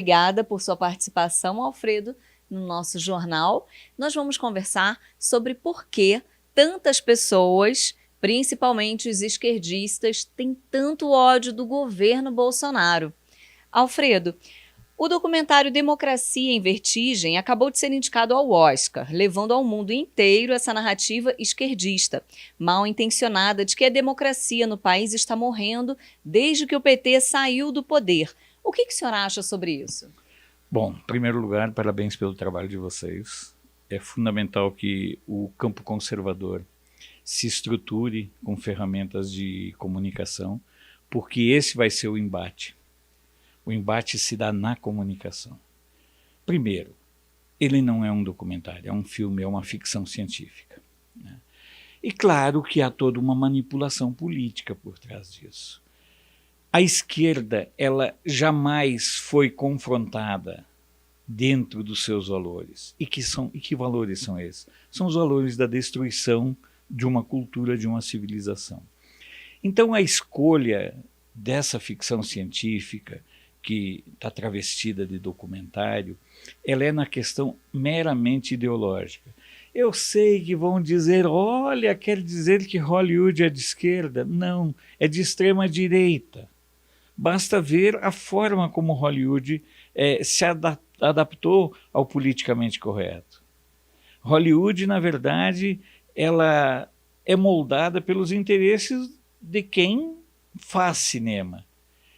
Obrigada por sua participação, Alfredo, no nosso jornal. Nós vamos conversar sobre por que tantas pessoas, principalmente os esquerdistas, têm tanto ódio do governo Bolsonaro. Alfredo, o documentário Democracia em Vertigem acabou de ser indicado ao Oscar, levando ao mundo inteiro essa narrativa esquerdista, mal intencionada, de que a democracia no país está morrendo desde que o PT saiu do poder. O que o senhor acha sobre isso? Bom, em primeiro lugar, parabéns pelo trabalho de vocês. É fundamental que o campo conservador se estruture com ferramentas de comunicação, porque esse vai ser o embate. O embate se dá na comunicação. Primeiro, ele não é um documentário, é um filme, é uma ficção científica, né? E claro que há toda uma manipulação política por trás disso. A esquerda, ela jamais foi confrontada dentro dos seus valores. E que valores são esses? São os valores da destruição de uma cultura, de uma civilização. Então a escolha dessa ficção científica, que está travestida de documentário, ela é na questão meramente ideológica. Eu sei que vão dizer, olha, quer dizer que Hollywood é de esquerda? Não, é de extrema direita. Basta ver a forma como Hollywood se adaptou ao politicamente correto. Hollywood, na verdade, ela é moldada pelos interesses de quem faz cinema.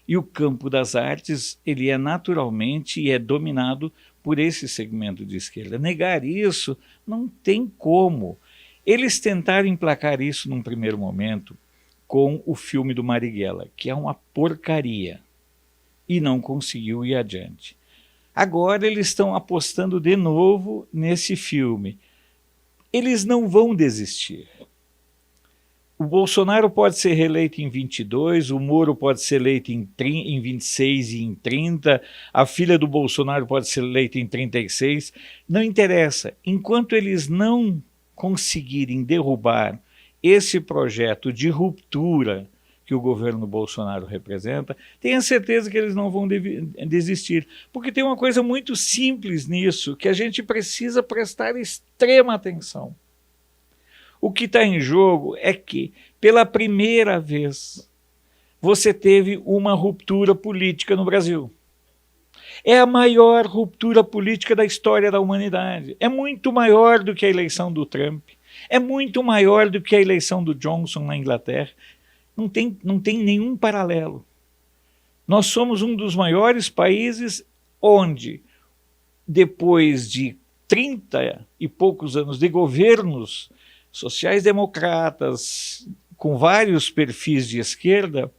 E o campo das artes, ele é naturalmente e é dominado por esse segmento de esquerda. Negar isso não tem como. Eles tentaram emplacar isso num primeiro momento com o filme do Marighella, que é uma porcaria, e não conseguiu ir adiante. Agora eles estão apostando de novo nesse filme. Eles não vão desistir. O Bolsonaro pode ser reeleito em 22, o Moro pode ser eleito em 26 e em 30, a filha do Bolsonaro pode ser eleita em 36. Não interessa. Enquanto eles não conseguirem derrubar esse projeto de ruptura que o governo Bolsonaro representa, tenha certeza que eles não vão desistir. Porque tem uma coisa muito simples nisso, que a gente precisa prestar extrema atenção. O que está em jogo é que, pela primeira vez, você teve uma ruptura política no Brasil. É a maior ruptura política da história da humanidade. É muito maior do que a eleição do Trump. É muito maior do que a eleição do Johnson na Inglaterra. Não tem nenhum paralelo. Nós somos um dos maiores países onde, depois de 30 e poucos anos de governos sociais-democratas, com vários perfis de esquerda,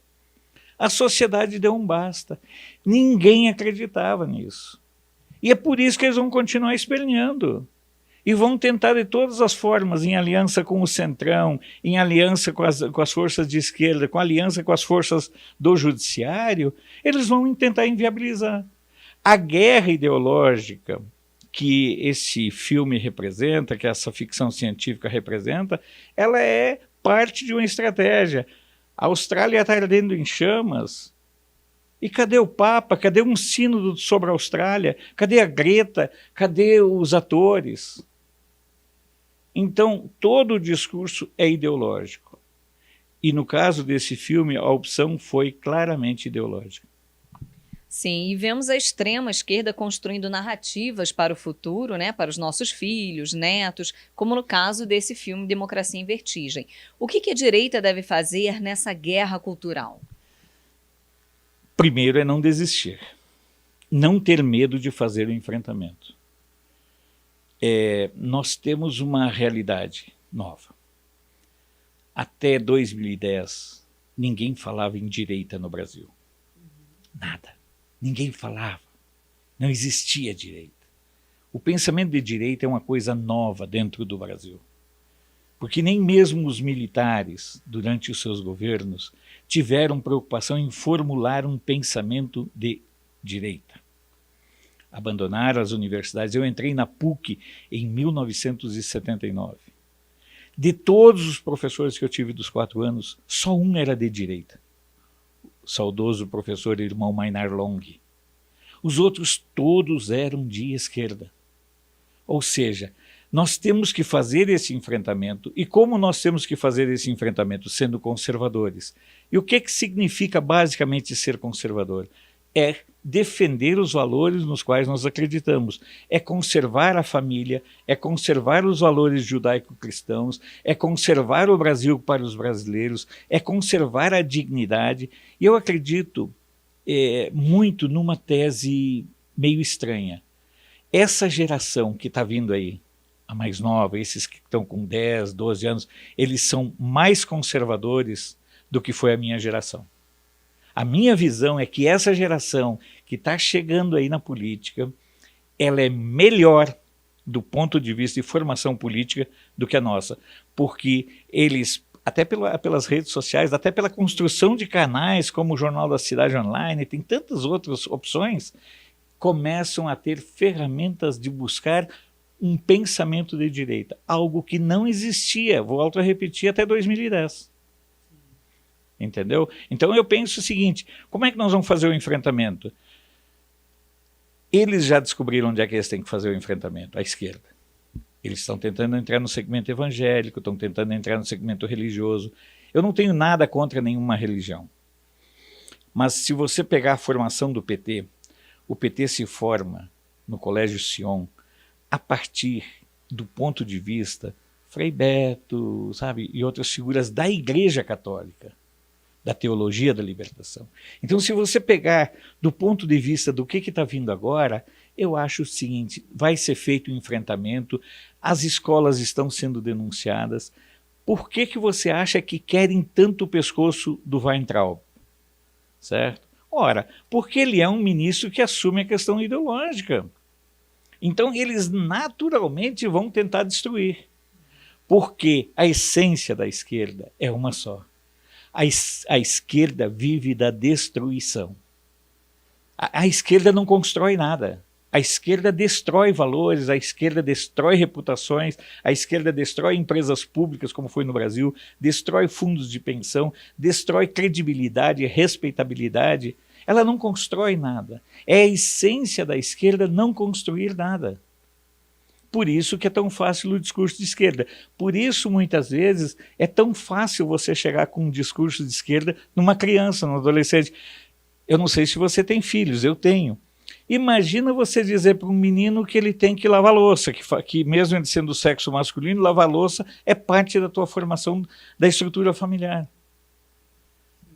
a sociedade deu um basta. Ninguém acreditava nisso. E é por isso que eles vão continuar esperneando. E vão tentar de todas as formas, em aliança com o Centrão, em aliança com as forças de esquerda, com aliança com as forças do judiciário, eles vão tentar inviabilizar. A guerra ideológica que esse filme representa, que essa ficção científica representa, ela é parte de uma estratégia. A Austrália está ardendo em chamas. E cadê o Papa? Cadê um sínodo sobre a Austrália? Cadê a Greta? Cadê os atores? Então, todo o discurso é ideológico. E no caso desse filme, a opção foi claramente ideológica. Sim, e vemos a extrema esquerda construindo narrativas para o futuro, né, para os nossos filhos, netos, como no caso desse filme Democracia em Vertigem. O que a direita deve fazer nessa guerra cultural? Primeiro é não desistir. Não ter medo de fazer o enfrentamento. Nós temos uma realidade nova. Até 2010, ninguém falava em direita no Brasil. Nada. Ninguém falava. Não existia direita. O pensamento de direita é uma coisa nova dentro do Brasil. Porque nem mesmo os militares, durante os seus governos, tiveram preocupação em formular um pensamento de direita. Abandonaram as universidades. Eu entrei na PUC em 1979. De todos os professores que eu tive dos 4 anos, só um era de direita. O saudoso professor irmão Mainar Long. Os outros todos eram de esquerda. Ou seja, nós temos que fazer esse enfrentamento. E como nós temos que fazer esse enfrentamento? Sendo conservadores. E o que significa basicamente ser conservador? É defender os valores nos quais nós acreditamos, é conservar a família, é conservar os valores judaico-cristãos, é conservar o Brasil para os brasileiros, é conservar a dignidade. E eu acredito muito numa tese meio estranha. Essa geração que está vindo aí, a mais nova, esses que estão com 10, 12 anos, eles são mais conservadores do que foi a minha geração. A minha visão é que essa geração que está chegando aí na política, ela é melhor do ponto de vista de formação política do que a nossa, porque eles, até pelas redes sociais, até pela construção de canais como o Jornal da Cidade Online, tem tantas outras opções, começam a ter ferramentas de buscar um pensamento de direita, algo que não existia, volto a repetir, até 2010. Entendeu? Então eu penso o seguinte, como é que nós vamos fazer o enfrentamento? Eles já descobriram onde é que eles têm que fazer o enfrentamento, a esquerda. Eles estão tentando entrar no segmento evangélico, estão tentando entrar no segmento religioso. Eu não tenho nada contra nenhuma religião. Mas se você pegar a formação do PT, o PT se forma no Colégio Sion a partir do ponto de vista Frei Beto, sabe, e outras figuras da Igreja Católica, da teologia da libertação. Então, se você pegar do ponto de vista do que está vindo agora, eu acho o seguinte, vai ser feito um enfrentamento, as escolas estão sendo denunciadas. Por que você acha que querem tanto o pescoço do Weintraub? Certo? Ora, porque ele é um ministro que assume a questão ideológica. Então, eles naturalmente vão tentar destruir. Porque a essência da esquerda é uma só. A esquerda vive da destruição. A esquerda não constrói nada. A esquerda destrói valores, a esquerda destrói reputações, a esquerda destrói empresas públicas, como foi no Brasil, destrói fundos de pensão, destrói credibilidade, respeitabilidade. Ela não constrói nada. É a essência da esquerda não construir nada. Por isso que é tão fácil o discurso de esquerda. Por isso, muitas vezes, é tão fácil você chegar com um discurso de esquerda numa criança, num adolescente. Eu não sei se você tem filhos, eu tenho. Imagina você dizer para um menino que ele tem que lavar louça, que mesmo ele sendo do sexo masculino, lavar louça é parte da tua formação da estrutura familiar.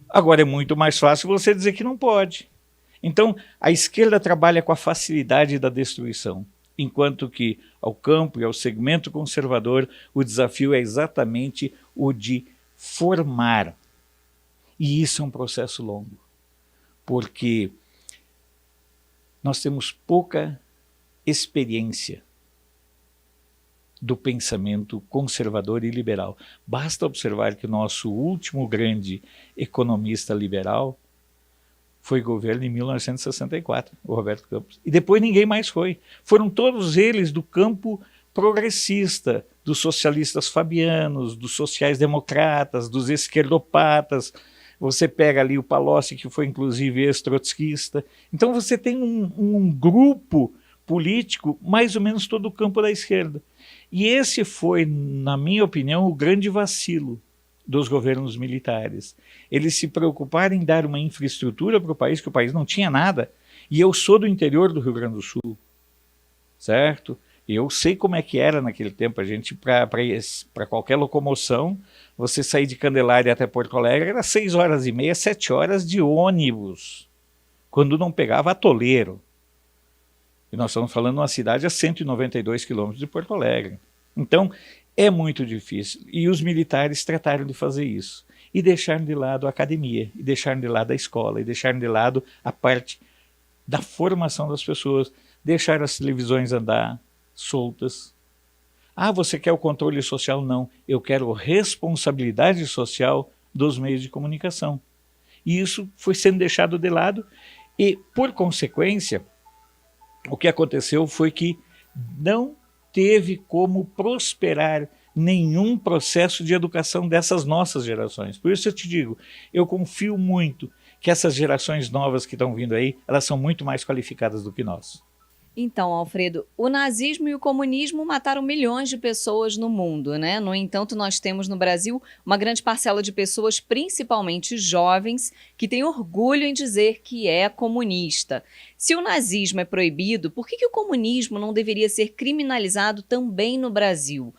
Agora é muito mais fácil você dizer que não pode. Então, a esquerda trabalha com a facilidade da destruição. Enquanto que ao campo e ao segmento conservador o desafio é exatamente o de formar. E isso é um processo longo, porque nós temos pouca experiência do pensamento conservador e liberal. Basta observar que o nosso último grande economista liberal foi governo em 1964, o Roberto Campos. E depois ninguém mais foi. Foram todos eles do campo progressista, dos socialistas fabianos, dos sociais-democratas, dos esquerdopatas. Você pega ali o Palocci, que foi inclusive ex-trotskista. Então você tem um grupo político, mais ou menos todo o campo da esquerda. E esse foi, na minha opinião, o grande vacilo dos governos militares. Eles se preocuparam em dar uma infraestrutura para o país, que o país não tinha nada. E eu sou do interior do Rio Grande do Sul, certo? E eu sei como é que era naquele tempo. A gente, para qualquer locomoção, você sair de Candelária até Porto Alegre, era 6h30, 7 horas de ônibus, quando não pegava atoleiro. E nós estamos falando de uma cidade a 192 quilômetros de Porto Alegre. Então, é muito difícil. E os militares trataram de fazer isso. E deixaram de lado a academia, e deixaram de lado a escola, e deixaram de lado a parte da formação das pessoas. Deixaram as televisões andar soltas. Ah, você quer o controle social? Não. Eu quero responsabilidade social dos meios de comunicação. E isso foi sendo deixado de lado e, por consequência, o que aconteceu foi que não teve como prosperar nenhum processo de educação dessas nossas gerações. Por isso eu te digo, eu confio muito que essas gerações novas que estão vindo aí, elas são muito mais qualificadas do que nós. Então, Alfredo, o nazismo e o comunismo mataram milhões de pessoas no mundo, né? No entanto, nós temos no Brasil uma grande parcela de pessoas, principalmente jovens, que tem orgulho em dizer que é comunista. Se o nazismo é proibido, por que o comunismo não deveria ser criminalizado também no Brasil?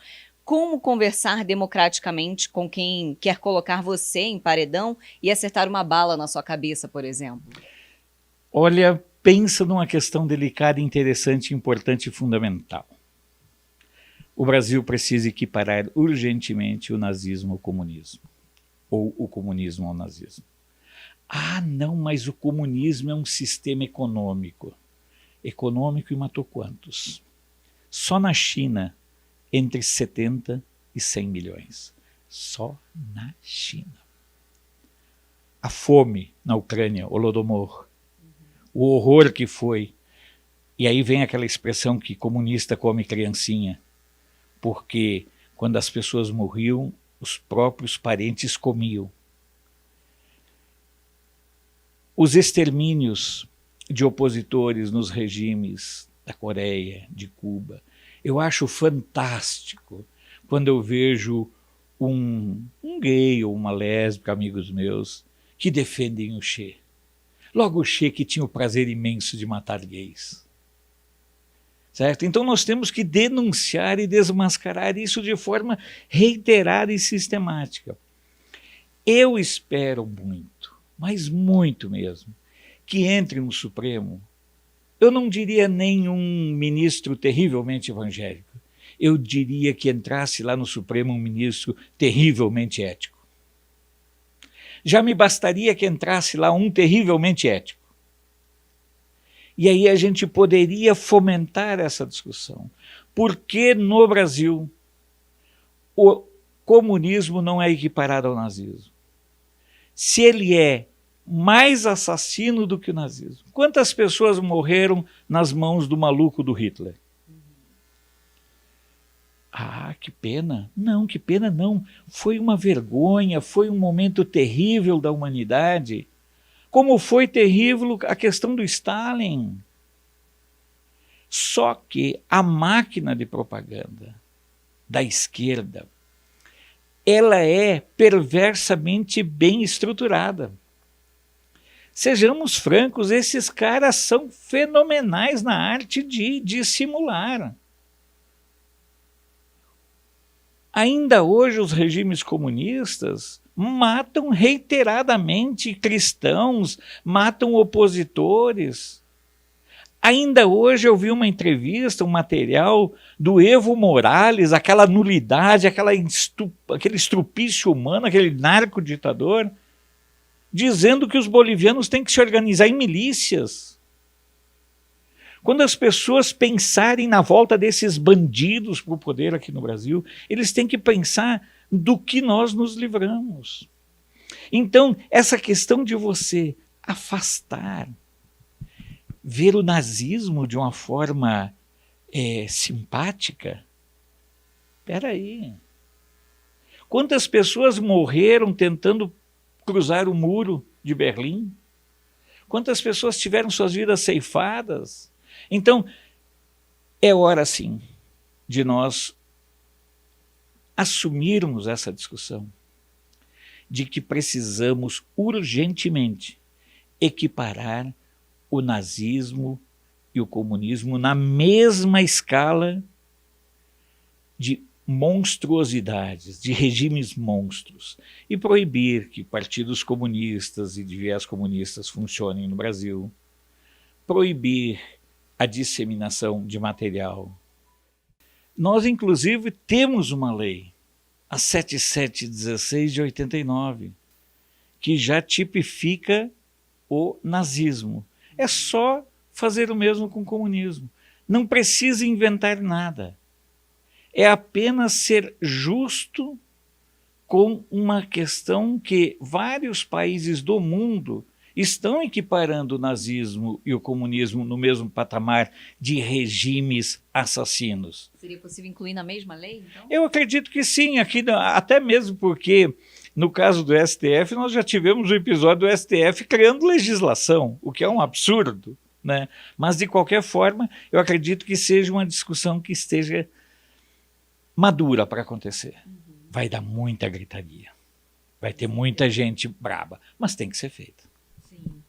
Como conversar democraticamente com quem quer colocar você em paredão e acertar uma bala na sua cabeça, por exemplo? Olha, pensa numa questão delicada, interessante, importante e fundamental. O Brasil precisa equiparar urgentemente o nazismo ao comunismo, ou o comunismo ao nazismo. Ah, não, mas o comunismo é um sistema econômico. Econômico e matou quantos? Só na China, entre 70 e 100 milhões. Só na China. A fome na Ucrânia, Holodomor. O horror que foi. E aí vem aquela expressão que comunista come criancinha. Porque quando as pessoas morriam, os próprios parentes comiam. Os extermínios de opositores nos regimes da Coreia, de Cuba. Eu acho fantástico quando eu vejo um gay ou uma lésbica, amigos meus, que defendem o Che. Logo o Che que tinha o prazer imenso de matar gays. Certo? Então nós temos que denunciar e desmascarar isso de forma reiterada e sistemática. Eu espero muito, mas muito mesmo, que entre no Supremo, eu não diria nenhum ministro terrivelmente evangélico, eu diria que entrasse lá no Supremo um ministro terrivelmente ético. Já me bastaria que entrasse lá um terrivelmente ético. E aí a gente poderia fomentar essa discussão. Por que no Brasil o comunismo não é equiparado ao nazismo? Se ele é mais assassino do que o nazismo. Quantas pessoas morreram nas mãos do maluco do Hitler? Ah, que pena. Não, que pena não. Foi uma vergonha, foi um momento terrível da humanidade. Como foi terrível a questão do Stalin. Só que a máquina de propaganda da esquerda, ela é perversamente bem estruturada. Sejamos francos, esses caras são fenomenais na arte de dissimular. Ainda hoje os regimes comunistas matam reiteradamente cristãos, matam opositores. Ainda hoje eu vi uma entrevista, um material do Evo Morales, aquela nulidade, aquele estrupício humano, aquele narco-ditador, dizendo que os bolivianos têm que se organizar em milícias. Quando as pessoas pensarem na volta desses bandidos para o poder aqui no Brasil, eles têm que pensar do que nós nos livramos. Então, essa questão de você afastar, ver o nazismo de uma forma simpática, espera aí. Quantas pessoas morreram tentando cruzar o muro de Berlim? Quantas pessoas tiveram suas vidas ceifadas? Então, é hora sim de nós assumirmos essa discussão de que precisamos urgentemente equiparar o nazismo e o comunismo na mesma escala de monstruosidades, de regimes monstros, e proibir que partidos comunistas e de viés comunistas funcionem no Brasil, proibir a disseminação de material. Nós, inclusive, temos uma lei, a 7716 de 89, que já tipifica o nazismo. É só fazer o mesmo com o comunismo. Não precisa inventar nada. É apenas ser justo com uma questão que vários países do mundo estão equiparando o nazismo e o comunismo no mesmo patamar de regimes assassinos. Seria possível incluir na mesma lei, então? Eu acredito que sim, aqui, até mesmo porque No caso do STF, nós já tivemos o episódio do STF criando legislação, o que é um absurdo, né? Mas, de qualquer forma, eu acredito que seja uma discussão que esteja madura para acontecer. Vai dar muita gritaria, vai ter muita gente braba, mas tem que ser feita. Sim.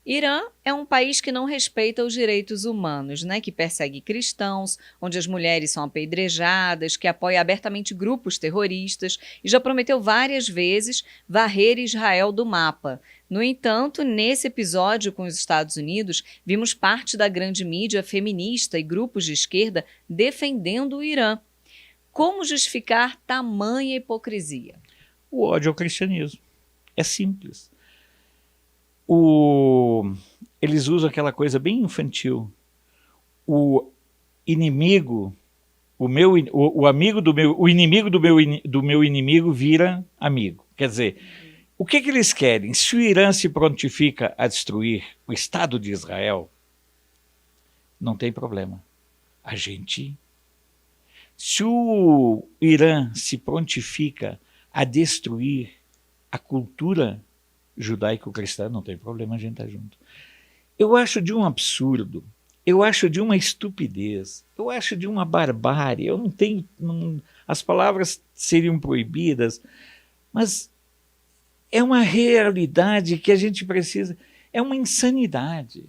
Irã é um país que não respeita os direitos humanos, né? Que persegue cristãos, onde as mulheres são apedrejadas, que apoia abertamente grupos terroristas e já prometeu várias vezes varrer Israel do mapa. No entanto, nesse episódio com os Estados Unidos, vimos parte da grande mídia feminista e grupos de esquerda defendendo o Irã. Como justificar tamanha hipocrisia? O ódio ao cristianismo. É simples. Eles usam aquela coisa bem infantil. O inimigo, o amigo do meu, o inimigo do meu inimigo vira amigo. Quer dizer, o que eles querem? Se o Irã se prontifica a destruir o Estado de Israel, não tem problema. Se o Irã se prontifica a destruir a cultura judaico-cristã, não tem problema, a gente está junto. Eu acho de um absurdo, eu acho de uma estupidez, eu acho de uma barbárie, eu não tenho... as palavras seriam proibidas, mas é uma realidade que a gente precisa, é uma insanidade.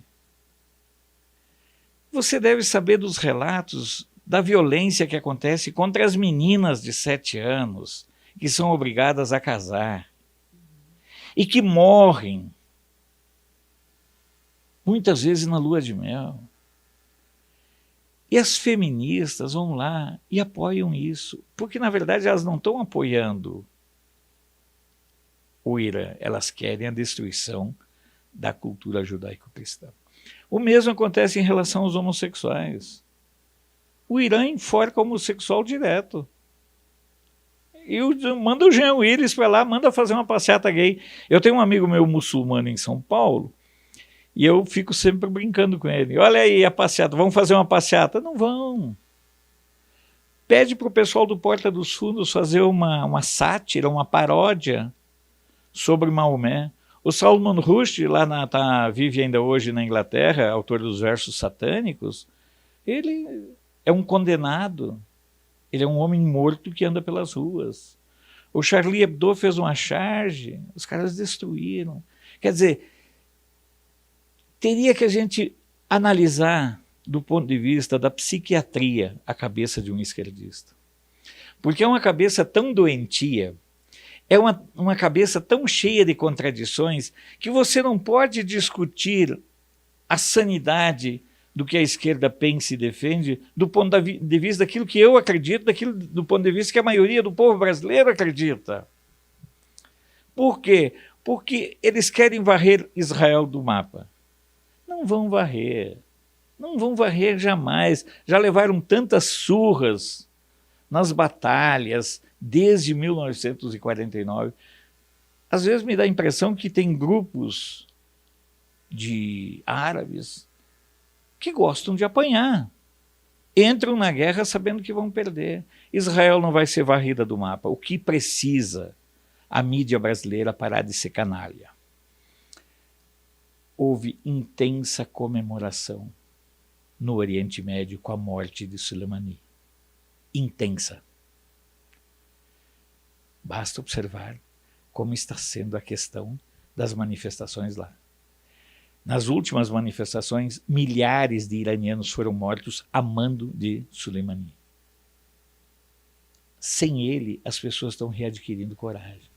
Você deve saber dos relatos da violência que acontece contra as meninas de 7 anos, que são obrigadas a casar, e que morrem, muitas vezes na lua de mel. E as feministas vão lá e apoiam isso, porque na verdade elas não estão apoiando o Irã, elas querem a destruição da cultura judaico-cristã. O mesmo acontece em relação aos homossexuais. O Irã enforca homossexual direto. E manda o Jean Willis para lá, manda fazer uma passeata gay. Eu tenho um amigo meu muçulmano em São Paulo, e eu fico sempre brincando com ele. Olha aí a passeata, vamos fazer uma passeata? Não vão. Pede para o pessoal do Porta dos Fundos fazer uma sátira, uma paródia sobre Maomé. O Salman Rushdie, vive ainda hoje na Inglaterra, autor dos versos satânicos, ele é um condenado. Ele é um homem morto que anda pelas ruas. O Charlie Hebdo fez uma charge, os caras destruíram. Quer dizer, teria que a gente analisar do ponto de vista da psiquiatria a cabeça de um esquerdista. Porque é uma cabeça tão doentia, é uma cabeça tão cheia de contradições, que você não pode discutir a sanidade do que a esquerda pensa e defende, do ponto de vista daquilo que eu acredito, do ponto de vista que a maioria do povo brasileiro acredita. Por quê? Porque eles querem varrer Israel do mapa. Não vão varrer. Não vão varrer jamais. Já levaram tantas surras nas batalhas desde 1949. Às vezes me dá a impressão que tem grupos de árabes que gostam de apanhar. Entram na guerra sabendo que vão perder. Israel não vai ser varrida do mapa. O que precisa a mídia brasileira parar de ser canalha? Houve intensa comemoração no Oriente Médio com a morte de Soleimani. Intensa. Basta observar como está sendo a questão das manifestações lá. Nas últimas manifestações, milhares de iranianos foram mortos a mando de Soleimani. Sem ele, as pessoas estão readquirindo coragem.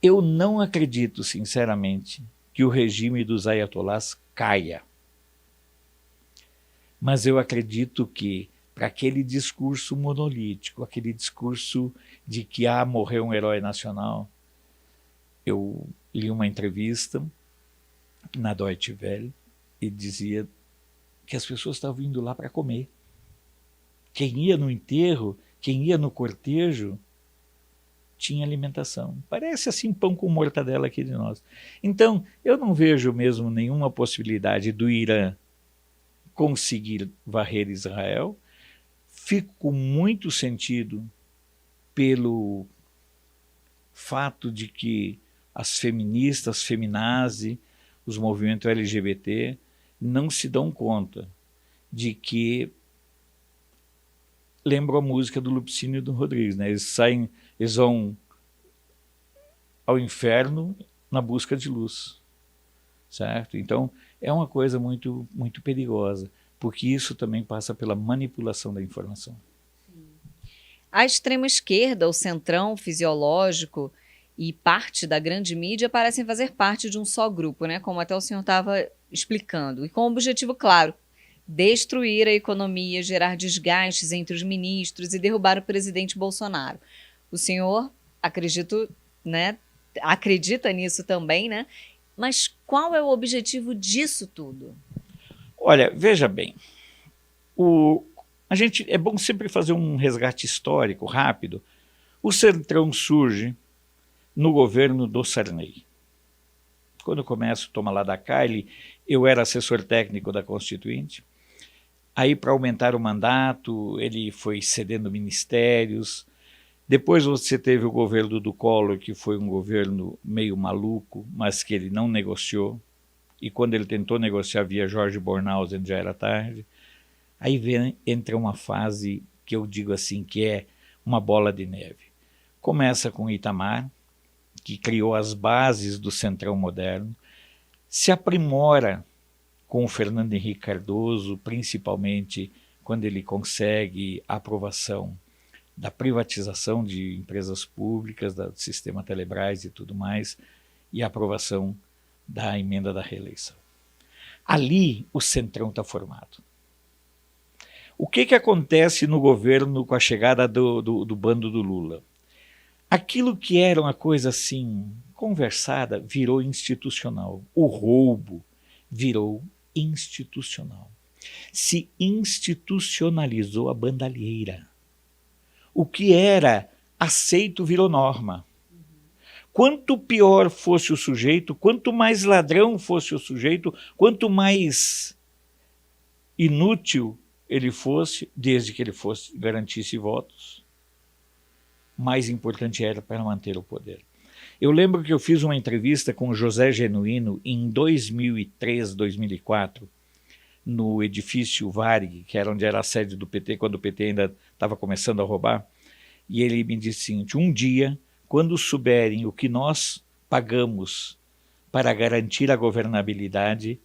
Eu não acredito, sinceramente, que o regime dos ayatolás caia. Mas eu acredito que, para aquele discurso monolítico, aquele discurso de que morreu um herói nacional, eu li uma entrevista na Deutsche Welle e dizia que as pessoas estavam indo lá para comer. Quem ia no enterro, quem ia no cortejo, tinha alimentação. Parece assim pão com mortadela aqui de nós. Então, eu não vejo mesmo nenhuma possibilidade do Irã conseguir varrer Israel. Fico com muito sentido pelo fato de que as feministas, feminazi, os movimentos LGBT não se dão conta de que lembram a música do Lupicínio e do Rodrigues, né? Eles vão ao inferno na busca de luz, certo? Então é uma coisa muito, muito perigosa, porque isso também passa pela manipulação da informação. A extrema-esquerda, o centrão fisiológico e parte da grande mídia parecem fazer parte de um só grupo, né? Como até o senhor estava explicando, e com o objetivo claro: destruir a economia, gerar desgastes entre os ministros e derrubar o presidente Bolsonaro. O senhor, acredito, né, acredita nisso também, né? Mas qual é o objetivo disso tudo? Olha, veja bem, é bom sempre fazer um resgate histórico rápido. O Centrão surge no governo do Sarney. Quando eu começo, toma lá da cá, eu era assessor técnico da Constituinte. Aí, para aumentar o mandato, ele foi cedendo ministérios. Depois você teve o governo do Collor, que foi um governo meio maluco, mas que ele não negociou. E quando ele tentou negociar via Jorge Bornhausen, já era tarde. Aí entra uma fase que eu digo assim, que é uma bola de neve. Começa com Itamar, que criou as bases do Centrão moderno, se aprimora com o Fernando Henrique Cardoso, principalmente quando ele consegue a aprovação da privatização de empresas públicas, do sistema Telebrás e tudo mais, e a aprovação da emenda da reeleição. Ali o Centrão está formado. O que acontece no governo com a chegada do bando do Lula? Aquilo que era uma coisa assim, conversada, virou institucional. O roubo virou institucional. Se institucionalizou a bandalheira. O que era aceito virou norma. Quanto pior fosse o sujeito, quanto mais ladrão fosse o sujeito, quanto mais inútil ele fosse, desde que ele garantisse votos, mais importante era para manter o poder. Eu lembro que eu fiz uma entrevista com José Genuíno em 2003, 2004, no edifício Varig, que era onde era a sede do PT, quando o PT ainda estava começando a roubar, e ele me disse o seguinte: um dia, quando souberem o que nós pagamos para garantir a governabilidade,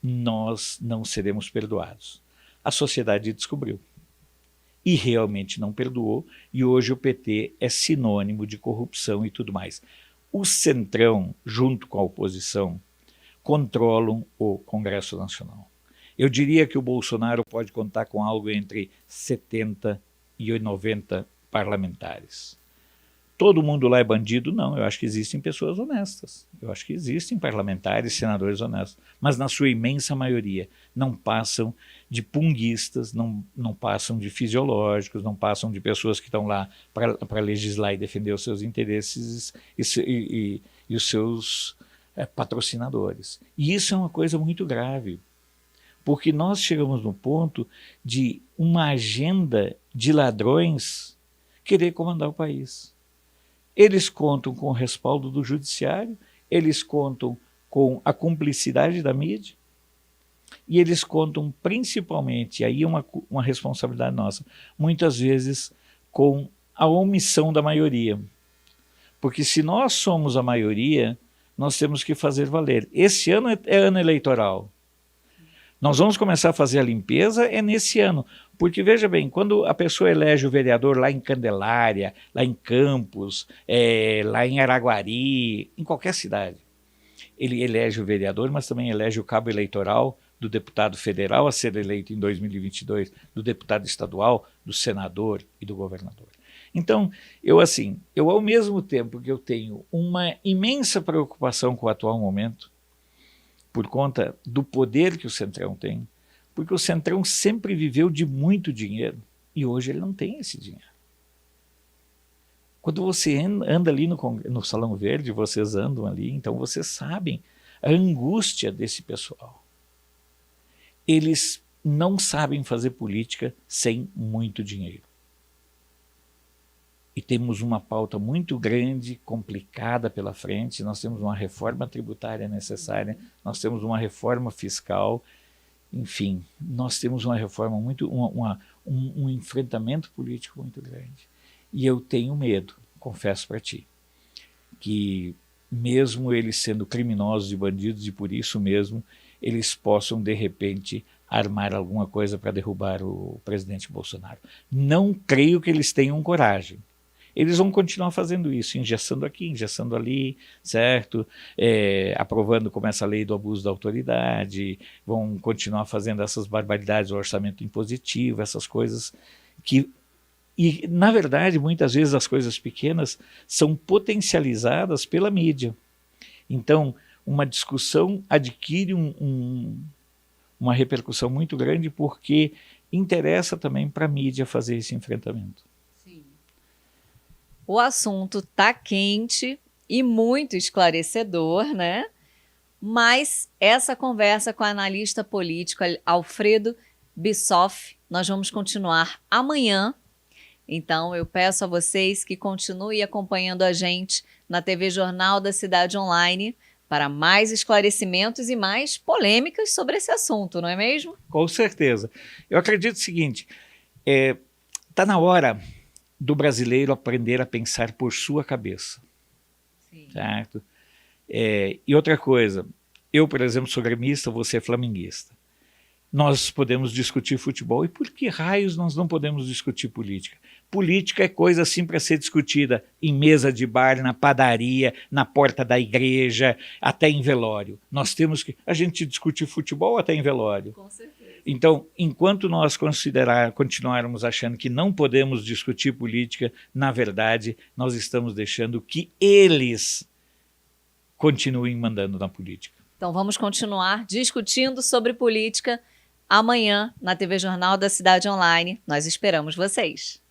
nós não seremos perdoados. A sociedade descobriu. E realmente não perdoou, e hoje o PT é sinônimo de corrupção e tudo mais. O Centrão, junto com a oposição, controlam o Congresso Nacional. Eu diria que o Bolsonaro pode contar com algo entre 70 e 90 parlamentares. Todo mundo lá é bandido? Não, eu acho que existem pessoas honestas. Eu acho que existem parlamentares, senadores honestos. Mas na sua imensa maioria não passam de punguistas, não passam de fisiológicos, não passam de pessoas que estão lá para legislar e defender os seus interesses e os seus patrocinadores. E isso é uma coisa muito grave, porque nós chegamos no ponto de uma agenda de ladrões querer comandar o país. Eles contam com o respaldo do judiciário, eles contam com a cumplicidade da mídia, e eles contam principalmente, aí uma responsabilidade nossa, muitas vezes com a omissão da maioria. Porque se nós somos a maioria, nós temos que fazer valer. Esse ano é ano eleitoral. Nós vamos começar a fazer a limpeza nesse ano. Porque, veja bem, quando a pessoa elege o vereador lá em Candelária, lá em Campos, lá em Araguari, em qualquer cidade, ele elege o vereador, mas também elege o cabo eleitoral do deputado federal a ser eleito em 2022, do deputado estadual, do senador e do governador. Então, eu ao mesmo tempo que eu tenho uma imensa preocupação com o atual momento, por conta do poder que o Centrão tem, porque o Centrão sempre viveu de muito dinheiro e hoje ele não tem esse dinheiro. Quando você anda ali no Salão Verde, vocês andam ali, então vocês sabem a angústia desse pessoal. Eles não sabem fazer política sem muito dinheiro. e temos uma pauta muito grande, complicada pela frente. Nós temos uma reforma tributária necessária, nós temos uma reforma fiscal, enfim, nós temos uma reforma um enfrentamento político muito grande. E eu tenho medo, confesso para ti, que mesmo eles sendo criminosos e bandidos, e por isso mesmo eles possam de repente armar alguma coisa para derrubar o presidente Bolsonaro. Não creio que eles tenham coragem. Eles vão continuar fazendo isso, engessando aqui, engessando ali, certo? Aprovando como essa lei do abuso da autoridade, vão continuar fazendo essas barbaridades, o orçamento impositivo, essas coisas que... E, na verdade, muitas vezes as coisas pequenas são potencializadas pela mídia. Então, uma discussão adquire uma repercussão muito grande porque interessa também para a mídia fazer esse enfrentamento. Sim. O assunto está quente e muito esclarecedor, né? Mas essa conversa com o analista político Alfredo Bissoff, nós vamos continuar amanhã. Então, eu peço a vocês que continuem acompanhando a gente na TV Jornal da Cidade Online para mais esclarecimentos e mais polêmicas sobre esse assunto, não é mesmo? Com certeza. Eu acredito o seguinte, está na hora do brasileiro aprender a pensar por sua cabeça. Sim. Certo? E outra coisa, eu, por exemplo, sou gremista, você é flamenguista. Nós podemos discutir futebol, e por que raios nós não podemos discutir política? Política é coisa assim para ser discutida em mesa de bar, na padaria, na porta da igreja, até em velório. Nós temos que... A gente discute futebol até em velório. Com certeza. Então, enquanto nós continuarmos achando que não podemos discutir política, na verdade, nós estamos deixando que eles continuem mandando na política. Então, vamos continuar discutindo sobre política amanhã na TV Jornal da Cidade Online. Nós esperamos vocês.